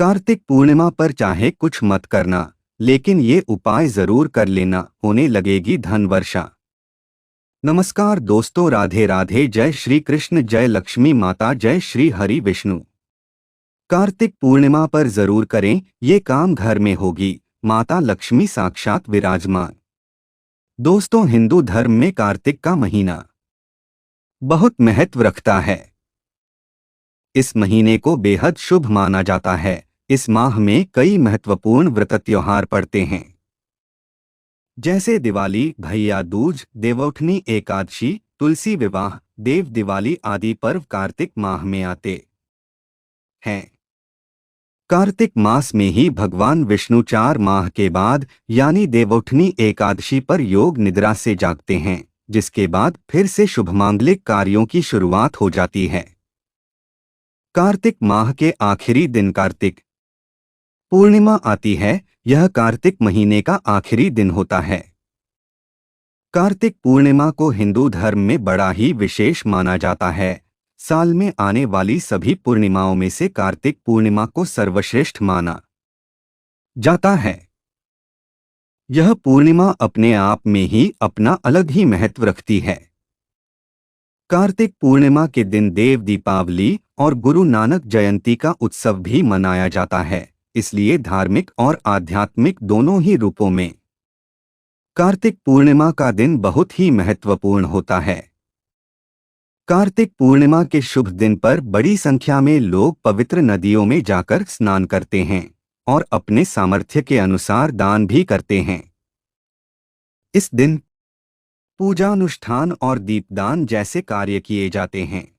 कार्तिक पूर्णिमा पर चाहे कुछ मत करना, लेकिन ये उपाय जरूर कर लेना, होने लगेगी धन वर्षा। नमस्कार दोस्तों, राधे राधे। जय श्री कृष्ण, जय लक्ष्मी माता, जय श्री हरि विष्णु। कार्तिक पूर्णिमा पर जरूर करें, ये काम घर में होगी माता लक्ष्मी साक्षात विराजमान। दोस्तों, हिंदू धर्म में कार्तिक का महीना बहुत महत्व रखता है। इस महीने को बेहद शुभ माना जाता है। इस माह में कई महत्वपूर्ण व्रत त्योहार पड़ते हैं, जैसे दिवाली, भैया दूज, देवउठनी एकादशी, तुलसी विवाह, देव दिवाली आदि पर्व कार्तिक माह में आते हैं। कार्तिक मास में ही भगवान विष्णु 4 माह के बाद यानी देवउठनी एकादशी पर योग निद्रा से जागते हैं, जिसके बाद फिर से शुभ मांगलिक कार्यों की शुरुआत हो जाती है। कार्तिक माह के आखिरी दिन कार्तिक पूर्णिमा आती है। यह कार्तिक महीने का आखिरी दिन होता है। कार्तिक पूर्णिमा को हिंदू धर्म में बड़ा ही विशेष माना जाता है। साल में आने वाली सभी पूर्णिमाओं में से कार्तिक पूर्णिमा को सर्वश्रेष्ठ माना जाता है। यह पूर्णिमा अपने आप में ही अपना अलग ही महत्व रखती है। कार्तिक पूर्णिमा के दिन देव दीपावली और गुरु नानक जयंती का उत्सव भी मनाया जाता है, इसलिए धार्मिक और आध्यात्मिक दोनों ही रूपों में कार्तिक पूर्णिमा का दिन बहुत ही महत्वपूर्ण होता है। कार्तिक पूर्णिमा के शुभ दिन पर बड़ी संख्या में लोग पवित्र नदियों में जाकर स्नान करते हैं और अपने सामर्थ्य के अनुसार दान भी करते हैं। इस दिन पूजानुष्ठान और दीपदान जैसे कार्य किए जाते हैं,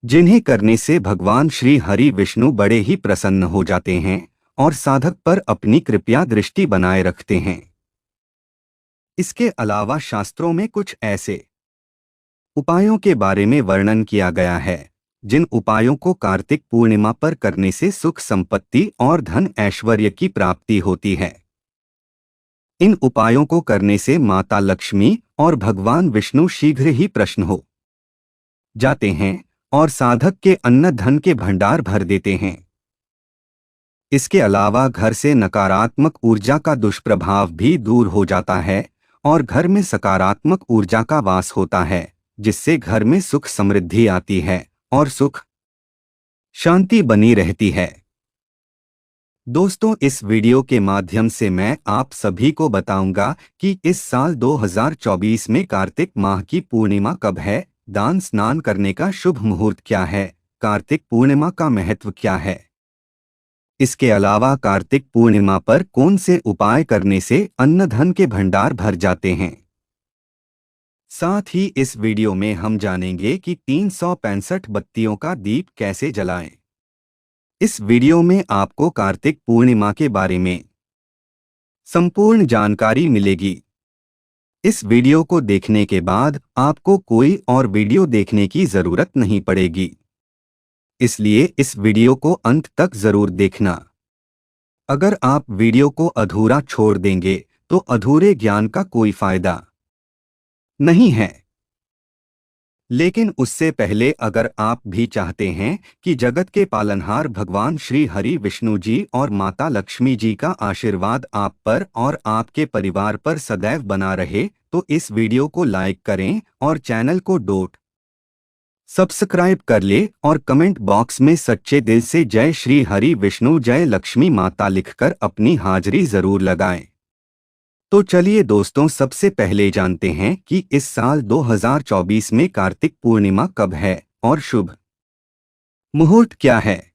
जिन्हें करने से भगवान श्री हरि विष्णु बड़े ही प्रसन्न हो जाते हैं और साधक पर अपनी कृपा दृष्टि बनाए रखते हैं। इसके अलावा शास्त्रों में कुछ ऐसे उपायों के बारे में वर्णन किया गया है, जिन उपायों को कार्तिक पूर्णिमा पर करने से सुख संपत्ति और धन ऐश्वर्य की प्राप्ति होती है। इन उपायों को करने से माता लक्ष्मी और भगवान विष्णु शीघ्र ही प्रसन्न हो जाते हैं और साधक के अन्न धन के भंडार भर देते हैं। इसके अलावा घर से नकारात्मक ऊर्जा का दुष्प्रभाव भी दूर हो जाता है और घर में सकारात्मक ऊर्जा का वास होता है, जिससे घर में सुख समृद्धि आती है और सुख शांति बनी रहती है। दोस्तों, इस वीडियो के माध्यम से मैं आप सभी को बताऊंगा कि इस साल 2024 में कार्तिक माह की पूर्णिमा कब है, दान स्नान करने का शुभ मुहूर्त क्या है, कार्तिक पूर्णिमा का महत्व क्या है। इसके अलावा कार्तिक पूर्णिमा पर कौन से उपाय करने से अन्न धन के भंडार भर जाते हैं। साथ ही इस वीडियो में हम जानेंगे कि 365 बत्तियों का दीप कैसे जलाएं। इस वीडियो में आपको कार्तिक पूर्णिमा के बारे में संपूर्ण जानकारी मिलेगी। इस वीडियो को देखने के बाद आपको कोई और वीडियो देखने की जरूरत नहीं पड़ेगी, इसलिए इस वीडियो को अंत तक जरूर देखना। अगर आप वीडियो को अधूरा छोड़ देंगे तो अधूरे ज्ञान का कोई फायदा नहीं है। लेकिन उससे पहले अगर आप भी चाहते हैं कि जगत के पालनहार भगवान श्री हरि विष्णु जी और माता लक्ष्मी जी का आशीर्वाद आप पर और आपके परिवार पर सदैव बना रहे, तो इस वीडियो को लाइक करें और चैनल को सब्सक्राइब कर ले और कमेंट बॉक्स में सच्चे दिल से जय श्री हरि विष्णु, जय लक्ष्मी माता लिखकर अपनी हाजिरी जरूर लगाएं। तो चलिए दोस्तों, सबसे पहले जानते हैं कि इस साल 2024 में कार्तिक पूर्णिमा कब है और शुभ मुहूर्त क्या है।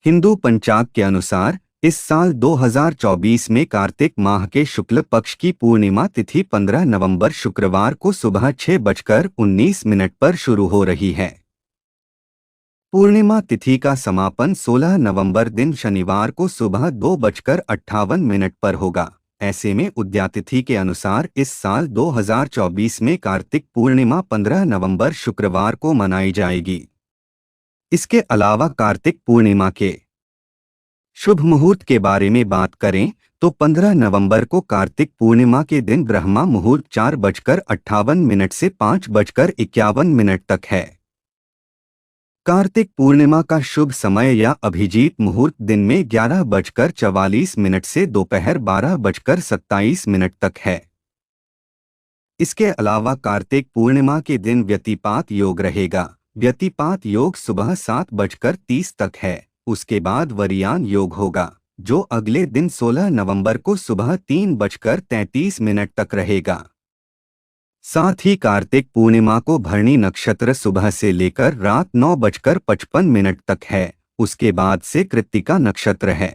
हिंदू पंचांग के अनुसार इस साल 2024 में कार्तिक माह के शुक्ल पक्ष की पूर्णिमा तिथि 15 नवंबर शुक्रवार को सुबह 6:19 पर शुरू हो रही है। पूर्णिमा तिथि का समापन 16 नवंबर दिन शनिवार को सुबह 2:58 पर होगा। ऐसे में उदया तिथि के अनुसार इस साल 2024 में कार्तिक पूर्णिमा 15 नवंबर शुक्रवार को मनाई जाएगी। इसके अलावा कार्तिक पूर्णिमा के शुभ मुहूर्त के बारे में बात करें तो 15 नवंबर को कार्तिक पूर्णिमा के दिन ब्रह्मा मुहूर्त 4:58 से 5:51 तक है। कार्तिक पूर्णिमा का शुभ समय या अभिजीत मुहूर्त दिन में 11:44 से दोपहर 12:27 तक है। इसके अलावा कार्तिक पूर्णिमा के दिन व्यतिपात योग रहेगा। व्यतिपात योग सुबह 7:30 तक है। उसके बाद वरियान योग होगा, जो अगले दिन 16 नवंबर को सुबह 3:33 तक रहेगा। साथ ही कार्तिक पूर्णिमा को भरणी नक्षत्र सुबह से लेकर रात 9:55 तक है। उसके बाद से कृत्तिका नक्षत्र है।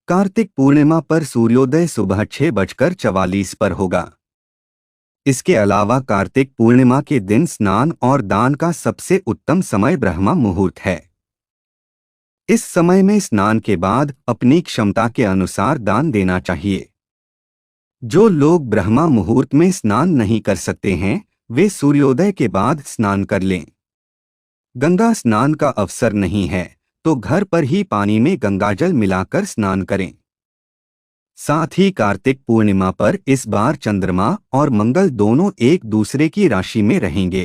कार्तिक पूर्णिमा पर सूर्योदय सुबह 6:44 पर होगा। इसके अलावा कार्तिक पूर्णिमा के दिन स्नान और दान का सबसे उत्तम समय ब्रह्मा मुहूर्त है। इस समय में स्नान के बाद अपनी क्षमता के अनुसार दान देना चाहिए। जो लोग ब्रह्मा मुहूर्त में स्नान नहीं कर सकते हैं, वे सूर्योदय के बाद स्नान कर लें। गंगा स्नान का अवसर नहीं है तो घर पर ही पानी में गंगाजल मिलाकर स्नान करें। साथ ही कार्तिक पूर्णिमा पर इस बार चंद्रमा और मंगल दोनों एक दूसरे की राशि में रहेंगे।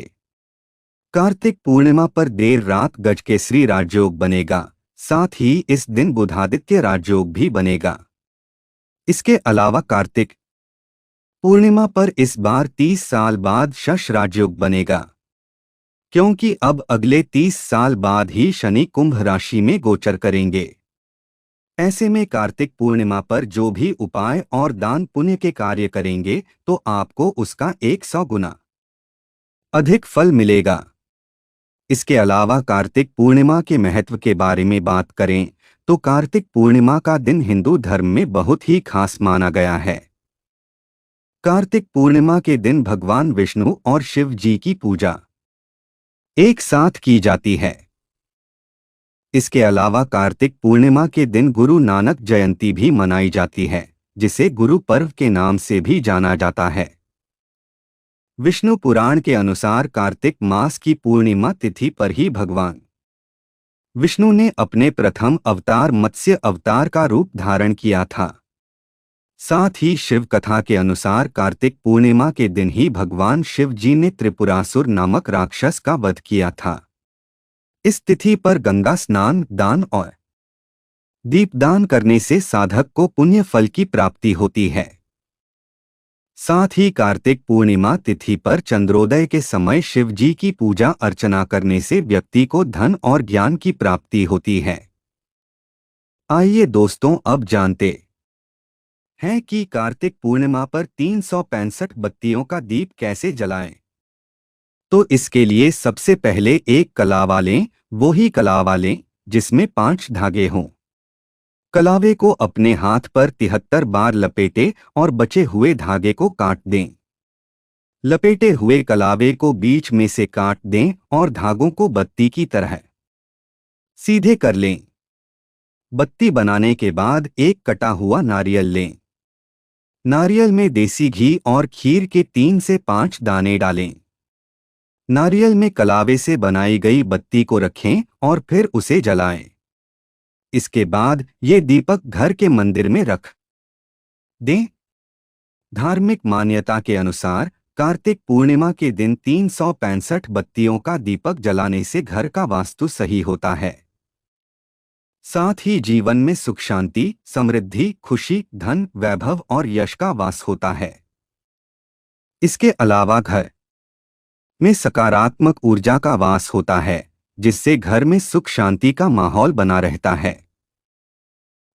कार्तिक पूर्णिमा पर देर रात गजकेसरी राजयोग बनेगा। साथ ही इस दिन बुधादित्य राजयोग भी बनेगा। इसके अलावा कार्तिक पूर्णिमा पर इस बार 30 साल बाद शश राजयोग बनेगा, क्योंकि अब अगले 30 साल बाद ही शनि कुंभ राशि में गोचर करेंगे। ऐसे में कार्तिक पूर्णिमा पर जो भी उपाय और दान पुण्य के कार्य करेंगे तो आपको उसका 100 गुना अधिक फल मिलेगा। इसके अलावा कार्तिक पूर्णिमा के महत्व के बारे में बात करें तो कार्तिक पूर्णिमा का दिन हिंदू धर्म में बहुत ही खास माना गया है। कार्तिक पूर्णिमा के दिन भगवान विष्णु और शिव जी की पूजा एक साथ की जाती है। इसके अलावा कार्तिक पूर्णिमा के दिन गुरु नानक जयंती भी मनाई जाती है, जिसे गुरु पर्व के नाम से भी जाना जाता है। विष्णु पुराण के अनुसार कार्तिक मास की पूर्णिमा तिथि पर ही भगवान विष्णु ने अपने प्रथम अवतार मत्स्य अवतार का रूप धारण किया था। साथ ही शिव कथा के अनुसार कार्तिक पूर्णिमा के दिन ही भगवान शिव जी ने त्रिपुरासुर नामक राक्षस का वध किया था। इस तिथि पर गंगा स्नान, दान और दीपदान करने से साधक को पुण्य फल की प्राप्ति होती है। साथ ही कार्तिक पूर्णिमा तिथि पर चंद्रोदय के समय शिव जी की पूजा अर्चना करने से व्यक्ति को धन और ज्ञान की प्राप्ति होती है। आइए दोस्तों, अब जानते हैं कि कार्तिक पूर्णिमा पर 365 बत्तियों का दीप कैसे जलाएं। तो इसके लिए सबसे पहले एक कलावा लें, वो ही कलावा लें जिसमें 5 धागे हों। कलावे को अपने हाथ पर 73 बार लपेटे और बचे हुए धागे को काट दें। लपेटे हुए कलावे को बीच में से काट दें और धागों को बत्ती की तरह सीधे कर लें। बत्ती बनाने के बाद एक कटा हुआ नारियल लें। नारियल में देसी घी और खीर के 3 से 5 दाने डालें। नारियल में कलावे से बनाई गई बत्ती को रखें और फिर उसे जलाएं। इसके बाद ये दीपक घर के मंदिर में रख दें। धार्मिक मान्यता के अनुसार कार्तिक पूर्णिमा के दिन 365 बत्तियों का दीपक जलाने से घर का वास्तु सही होता है। साथ ही जीवन में सुख, शांति, समृद्धि, खुशी, धन, वैभव और यश का वास होता है। इसके अलावा घर में सकारात्मक ऊर्जा का वास होता है, जिससे घर में सुख शांति का माहौल बना रहता है।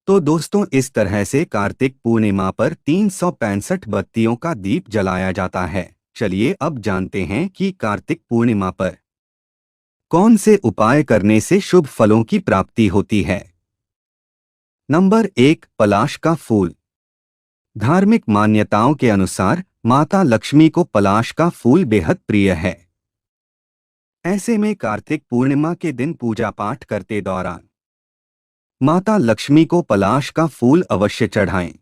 तो दोस्तों, इस तरह से कार्तिक पूर्णिमा पर 365 बत्तियों का दीप जलाया जाता है। चलिए अब जानते हैं कि कार्तिक पूर्णिमा पर कौन से उपाय करने से शुभ फलों की प्राप्ति होती है। नंबर 1, पलाश का फूल। धार्मिक मान्यताओं के अनुसार माता लक्ष्मी को पलाश का फूल बेहद प्रिय है। ऐसे में कार्तिक पूर्णिमा के दिन पूजा पाठ करते दौरान माता लक्ष्मी को पलाश का फूल अवश्य चढ़ाएं।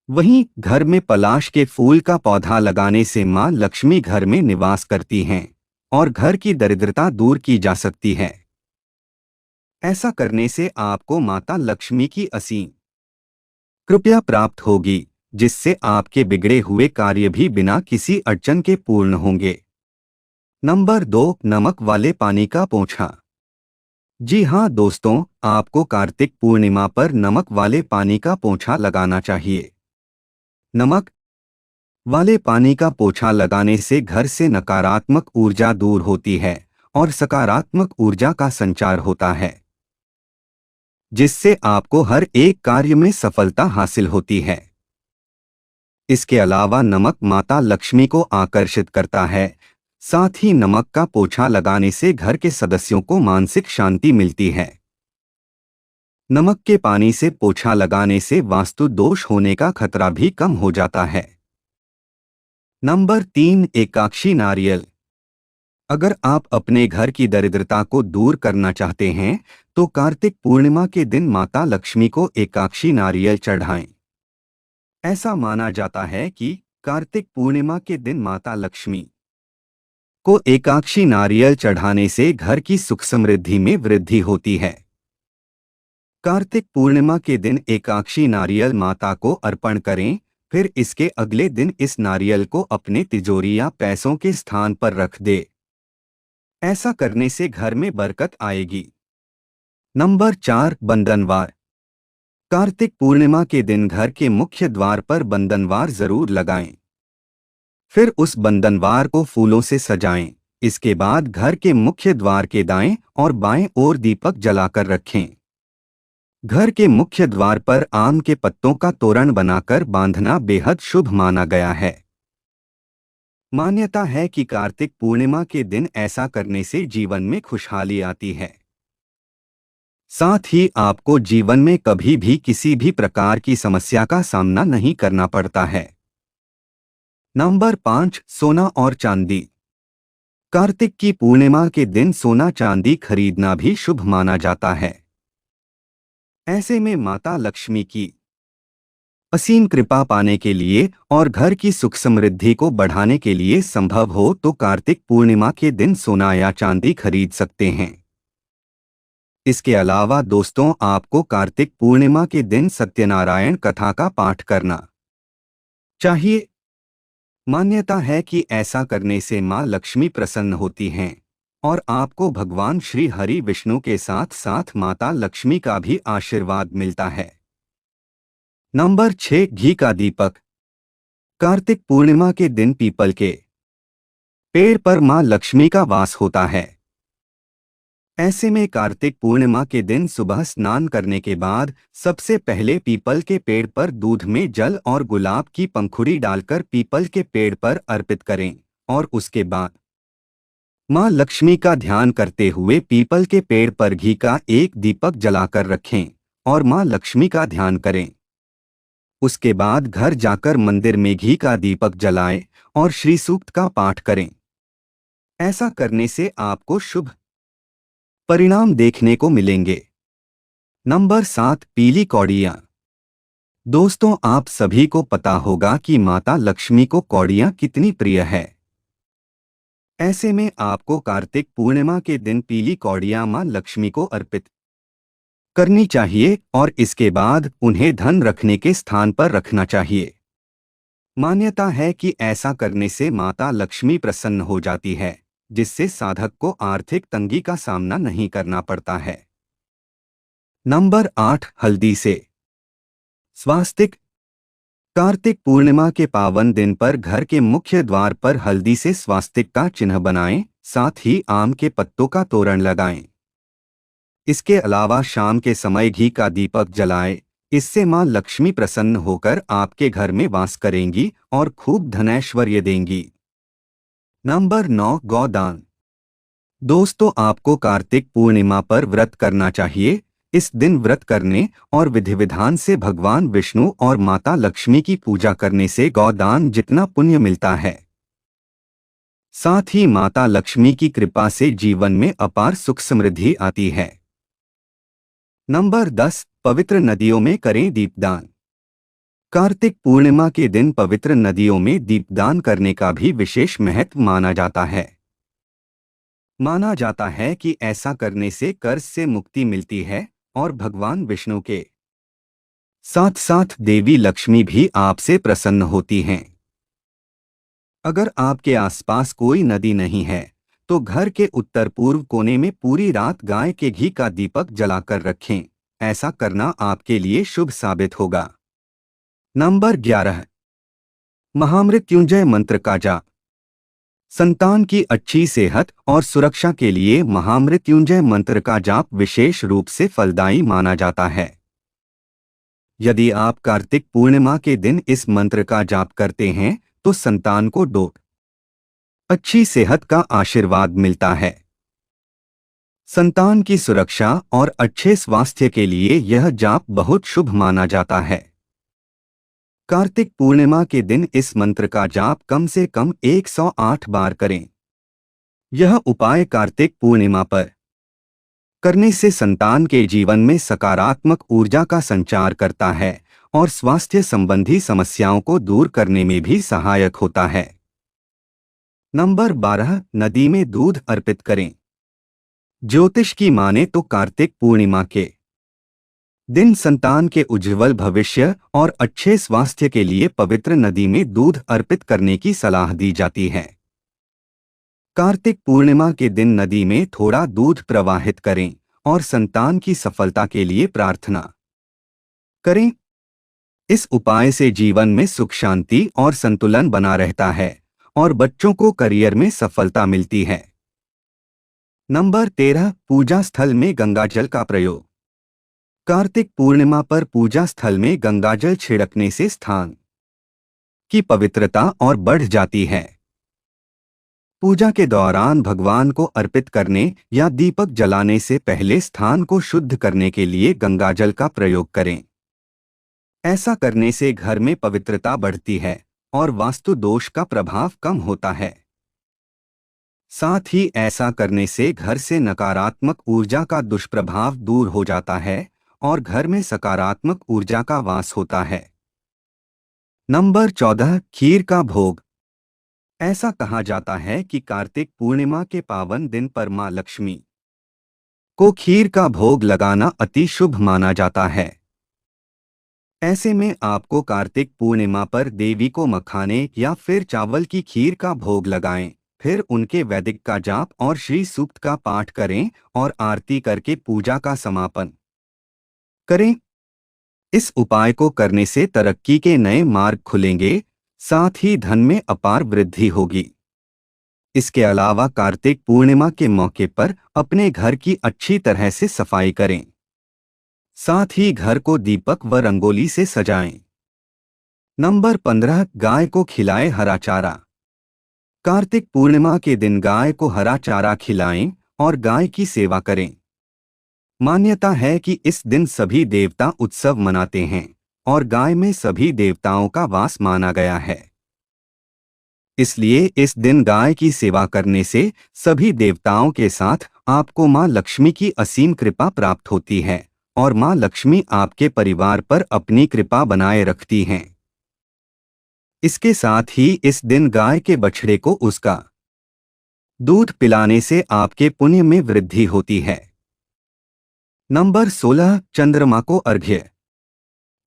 वहीं घर में पलाश के फूल का पौधा लगाने से मां लक्ष्मी घर में निवास करती हैं और घर की दरिद्रता दूर की जा सकती है। ऐसा करने से आपको माता लक्ष्मी की असीम कृपा प्राप्त होगी, जिससे आपके बिगड़े हुए कार्य भी बिना किसी अड़चन के पूर्ण होंगे। नंबर 2, नमक वाले पानी का पोंछा। जी हाँ दोस्तों, आपको कार्तिक पूर्णिमा पर नमक वाले पानी का पोंछा लगाना चाहिए। नमक वाले पानी का पोछा लगाने से घर से नकारात्मक ऊर्जा दूर होती है और सकारात्मक ऊर्जा का संचार होता है, जिससे आपको हर एक कार्य में सफलता हासिल होती है। इसके अलावा नमक माता लक्ष्मी को आकर्षित करता है। साथ ही नमक का पोछा लगाने से घर के सदस्यों को मानसिक शांति मिलती है। नमक के पानी से पोछा लगाने से वास्तु दोष होने का खतरा भी कम हो जाता है। नंबर 3, एकाक्षी नारियल। अगर आप अपने घर की दरिद्रता को दूर करना चाहते हैं तो कार्तिक पूर्णिमा के दिन माता लक्ष्मी को एकाक्षी नारियल चढ़ाएं। ऐसा माना जाता है कि कार्तिक पूर्णिमा के दिन माता लक्ष्मी को एकाक्षी नारियल चढ़ाने से घर की सुख समृद्धि में वृद्धि होती है। कार्तिक पूर्णिमा के दिन एकाक्षी नारियल माता को अर्पण करें, फिर इसके अगले दिन इस नारियल को अपने तिजोरी या पैसों के स्थान पर रख दे। ऐसा करने से घर में बरकत आएगी। नंबर 4, बंधनवार। कार्तिक पूर्णिमा के दिन घर के मुख्य द्वार पर बंधनवार जरूर लगाएं। फिर उस बंधनवार को फूलों से सजाएं। इसके बाद घर के मुख्य द्वार के दाएं और बाएं ओर दीपक जलाकर रखें। घर के मुख्य द्वार पर आम के पत्तों का तोरण बनाकर बांधना बेहद शुभ माना गया है। मान्यता है कि कार्तिक पूर्णिमा के दिन ऐसा करने से जीवन में खुशहाली आती है। साथ ही आपको जीवन में कभी भी किसी भी प्रकार की समस्या का सामना नहीं करना पड़ता है। नंबर 5, सोना और चांदी। कार्तिक की पूर्णिमा के दिन सोना चांदी खरीदना भी शुभ माना जाता है। ऐसे में माता लक्ष्मी की असीम कृपा पाने के लिए और घर की सुख समृद्धि को बढ़ाने के लिए संभव हो तो कार्तिक पूर्णिमा के दिन सोना या चांदी खरीद सकते हैं। इसके अलावा दोस्तों, आपको कार्तिक पूर्णिमा के दिन सत्यनारायण कथा का पाठ करना चाहिए। मान्यता है कि ऐसा करने से मां लक्ष्मी प्रसन्न होती हैं और आपको भगवान श्री हरि विष्णु के साथ साथ माता लक्ष्मी का भी आशीर्वाद मिलता है। नंबर 6, घी का दीपक। कार्तिक पूर्णिमा के दिन पीपल के पेड़ पर मां लक्ष्मी का वास होता है। ऐसे में कार्तिक पूर्णिमा के दिन सुबह स्नान करने के बाद सबसे पहले पीपल के पेड़ पर दूध में जल और गुलाब की पंखुड़ी डालकर पीपल के पेड़ पर अर्पित करें और उसके बाद मां लक्ष्मी का ध्यान करते हुए पीपल के पेड़ पर घी का एक दीपक जलाकर रखें और मां लक्ष्मी का ध्यान करें। उसके बाद घर जाकर मंदिर में घी का दीपक जलाएं और श्री सूक्त का पाठ करें। ऐसा करने से आपको शुभ परिणाम देखने को मिलेंगे। नंबर 7, पीली कौड़ियां। दोस्तों, आप सभी को पता होगा कि माता लक्ष्मी को कौड़ियां कितनी प्रिय है। ऐसे में आपको कार्तिक पूर्णिमा के दिन पीली कौड़ियां मां लक्ष्मी को अर्पित करनी चाहिए और इसके बाद उन्हें धन रखने के स्थान पर रखना चाहिए। मान्यता है कि ऐसा करने से माता लक्ष्मी प्रसन्न हो जाती है, जिससे साधक को आर्थिक तंगी का सामना नहीं करना पड़ता है। नंबर 8, हल्दी से स्वास्तिक। कार्तिक पूर्णिमा के पावन दिन पर घर के मुख्य द्वार पर हल्दी से स्वास्तिक का चिन्ह बनाएं, साथ ही आम के पत्तों का तोरण लगाएं। इसके अलावा शाम के समय घी का दीपक जलाएं। इससे मां लक्ष्मी प्रसन्न होकर आपके घर में वास करेंगी और खूब धनैश्वर्य देंगी। नंबर 9, गौदान। दोस्तों, आपको कार्तिक पूर्णिमा पर व्रत करना चाहिए। इस दिन व्रत करने और विधि विधान से भगवान विष्णु और माता लक्ष्मी की पूजा करने से गौदान जितना पुण्य मिलता है, साथ ही माता लक्ष्मी की कृपा से जीवन में अपार सुख समृद्धि आती है। नंबर 10, पवित्र नदियों में करें दीपदान। कार्तिक पूर्णिमा के दिन पवित्र नदियों में दीपदान करने का भी विशेष महत्व माना जाता है। माना जाता है कि ऐसा करने से कर्ज से मुक्ति मिलती है और भगवान विष्णु के साथ साथ देवी लक्ष्मी भी आपसे प्रसन्न होती हैं। अगर आपके आसपास कोई नदी नहीं है तो घर के उत्तर पूर्व कोने में पूरी रात गाय के घी का दीपक जलाकर रखें। ऐसा करना आपके लिए शुभ साबित होगा। नंबर 11, महामृत्युंजय मंत्र का जाप। संतान की अच्छी सेहत और सुरक्षा के लिए महामृत्युंजय मंत्र का जाप विशेष रूप से फलदायी माना जाता है। यदि आप कार्तिक पूर्णिमा के दिन इस मंत्र का जाप करते हैं तो संतान को अच्छी सेहत का आशीर्वाद मिलता है। संतान की सुरक्षा और अच्छे स्वास्थ्य के लिए यह जाप बहुत शुभ माना जाता है। कार्तिक पूर्णिमा के दिन इस मंत्र का जाप कम से कम 108 बार करें। यह उपाय कार्तिक पूर्णिमा पर करने से संतान के जीवन में सकारात्मक ऊर्जा का संचार करता है और स्वास्थ्य संबंधी समस्याओं को दूर करने में भी सहायक होता है। नंबर 12, नदी में दूध अर्पित करें। ज्योतिष की माने तो कार्तिक पूर्णिमा के दिन संतान के उज्ज्वल भविष्य और अच्छे स्वास्थ्य के लिए पवित्र नदी में दूध अर्पित करने की सलाह दी जाती है। कार्तिक पूर्णिमा के दिन नदी में थोड़ा दूध प्रवाहित करें और संतान की सफलता के लिए प्रार्थना करें। इस उपाय से जीवन में सुख शांति और संतुलन बना रहता है और बच्चों को करियर में सफलता मिलती है। नंबर 13, पूजा स्थल में गंगाजल का प्रयोग। कार्तिक पूर्णिमा पर पूजा स्थल में गंगाजल छिड़कने से स्थान की पवित्रता और बढ़ जाती है। पूजा के दौरान भगवान को अर्पित करने या दीपक जलाने से पहले स्थान को शुद्ध करने के लिए गंगाजल का प्रयोग करें। ऐसा करने से घर में पवित्रता बढ़ती है और वास्तु दोष का प्रभाव कम होता है। साथ ही ऐसा करने से घर से नकारात्मक ऊर्जा का दुष्प्रभाव दूर हो जाता है और घर में सकारात्मक ऊर्जा का वास होता है। नंबर 14, खीर का भोग। ऐसा कहा जाता है कि कार्तिक पूर्णिमा के पावन दिन पर मां लक्ष्मी को खीर का भोग लगाना अति शुभ माना जाता है। ऐसे में आपको कार्तिक पूर्णिमा पर देवी को मखाने या फिर चावल की खीर का भोग लगाएं, फिर उनके वैदिक का जाप और श्री सूक्त का पाठ करें और आरती करके पूजा का समापन करें। इस उपाय को करने से तरक्की के नए मार्ग खुलेंगे, साथ ही धन में अपार वृद्धि होगी। इसके अलावा कार्तिक पूर्णिमा के मौके पर अपने घर की अच्छी तरह से सफाई करें। साथ ही घर को दीपक व रंगोली से सजाएं। नंबर 15, गाय को खिलाए हरा चारा। कार्तिक पूर्णिमा के दिन गाय को हरा चारा खिलाएं और गाय की सेवा करें। मान्यता है कि इस दिन सभी देवता उत्सव मनाते हैं और गाय में सभी देवताओं का वास माना गया है। इसलिए इस दिन गाय की सेवा करने से सभी देवताओं के साथ आपको मां लक्ष्मी की असीम कृपा प्राप्त होती है और मां लक्ष्मी आपके परिवार पर अपनी कृपा बनाए रखती हैं। इसके साथ ही इस दिन गाय के बछड़े को उसका दूध पिलाने से आपके पुण्य में वृद्धि होती है। नंबर 16, चंद्रमा को अर्घ्य।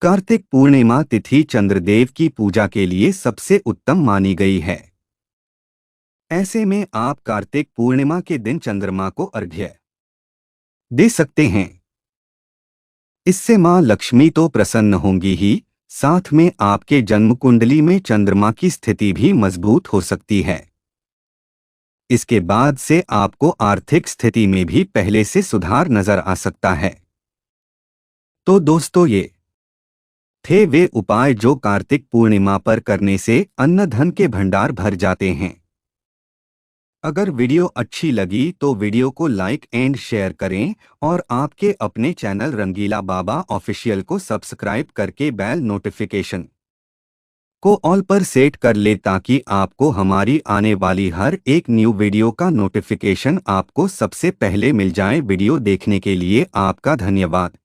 कार्तिक पूर्णिमा तिथि चंद्रदेव की पूजा के लिए सबसे उत्तम मानी गई है। ऐसे में आप कार्तिक पूर्णिमा के दिन चंद्रमा को अर्घ्य दे सकते हैं। इससे मां लक्ष्मी तो प्रसन्न होंगी ही, साथ में आपके जन्म कुंडली में चंद्रमा की स्थिति भी मजबूत हो सकती है। इसके बाद से आपको आर्थिक स्थिति में भी पहले से सुधार नजर आ सकता है। तो दोस्तों, ये थे वे उपाय जो कार्तिक पूर्णिमा पर करने से अन्न धन के भंडार भर जाते हैं। अगर वीडियो अच्छी लगी तो वीडियो को लाइक एंड शेयर करें और आपके अपने चैनल रंगीला बाबा ऑफिशियल को सब्सक्राइब करके बेल नोटिफिकेशन को ऑल पर सेट कर ले ताकि आपको हमारी आने वाली हर एक न्यू वीडियो का नोटिफिकेशन आपको सबसे पहले मिल जाए। वीडियो देखने के लिए आपका धन्यवाद।